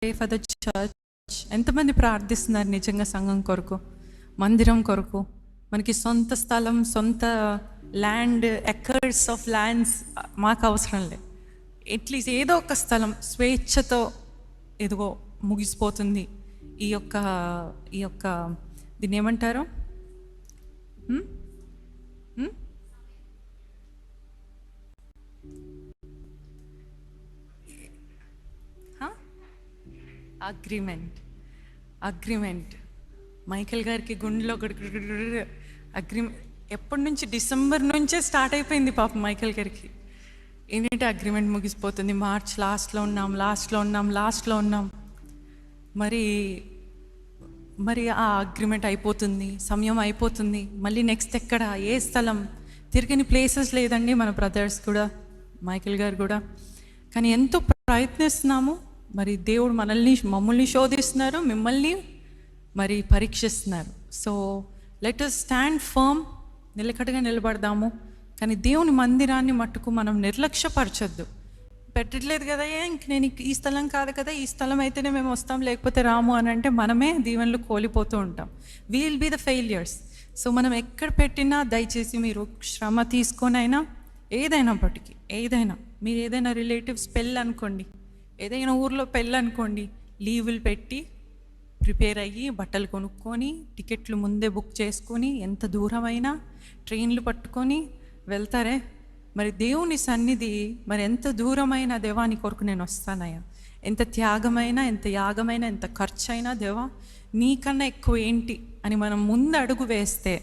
Pray for the church. ఎంతమంది ప్రార్థిస్తున్నారు నిజంగా సంఘం కొరకు, మందిరం కొరకు? మనకి సొంత స్థలం, సొంత ల్యాండ్, ఎకర్స్ ఆఫ్ ల్యాండ్స్ మాకు అవసరం లేదు. అట్లీస్ట్ ఏదో ఒక స్థలం స్వేచ్ఛతో ఎదుగో ముగిసిపోతుంది. ఈ యొక్క దీన్ని ఏమంటారు? అగ్రిమెంట్ మైకేల్ గారికి గుండెలో అగ్రిమెంట్ ఎప్పటి నుంచి? డిసెంబర్ నుంచే స్టార్ట్ అయిపోయింది పాపం మైకేల్ గారికి. ఏంటంటే అగ్రిమెంట్ ముగిసిపోతుంది. మార్చ్ లాస్ట్లో ఉన్నాం. మరి ఆ అగ్రిమెంట్ అయిపోతుంది, సమయం అయిపోతుంది. మళ్ళీ నెక్స్ట్ ఎక్కడ, ఏ స్థలం? తిరిగిన ప్లేసెస్ లేదండి మన బ్రదర్స్ కూడా, మైకేల్ గారు కూడా. కానీ ఎంతో ప్రయత్నిస్తున్నాము. మరి దేవుడు మమ్మల్ని శోధిస్తున్నారు, మిమ్మల్ని మరి పరీక్షిస్తున్నారు. So let us stand firm, నిలకడగా నిలబడదాము. కానీ దేవుని మందిరాన్ని మట్టుకు మనం నిర్లక్ష్యపరచొద్దు. పెట్టట్లేదు కదా, ఇంక నేను ఈ స్థలం కాదు కదా, ఈ స్థలం అయితేనే మేము వస్తాం, లేకపోతే రాము అని అంటే మనమే దీవెనలు కోల్పోతూ ఉంటాం. We will be the failures. So మనం ఎక్కడ పెట్టినా దయచేసి మీరు శ్రమ తీసుకొనైనా, ఏదైనప్పటికీ మీరు ఏదైనా రిలేటివ్స్ పెళ్ళి అనుకోండి, ఏదైనా ఊర్లో పెళ్ళి అనుకోండి, లీవులు పెట్టి ప్రిపేర్ అయ్యి బట్టలు కొనుక్కొని టికెట్లు ముందే బుక్ చేసుకొని ఎంత దూరమైనా ట్రైన్లు పట్టుకొని వెళ్తారే. మరి దేవుని సన్నిధి మరి ఎంత దూరమైన దేవాని కొరకు నేను వస్తానయ్యా, ఎంత త్యాగమైనా, ఎంత యాగమైనా, ఎంత ఖర్చు అయినా దేవా నీకన్నా ఎక్కువ ఏంటి అని మనం ముందు అడుగు వేస్తే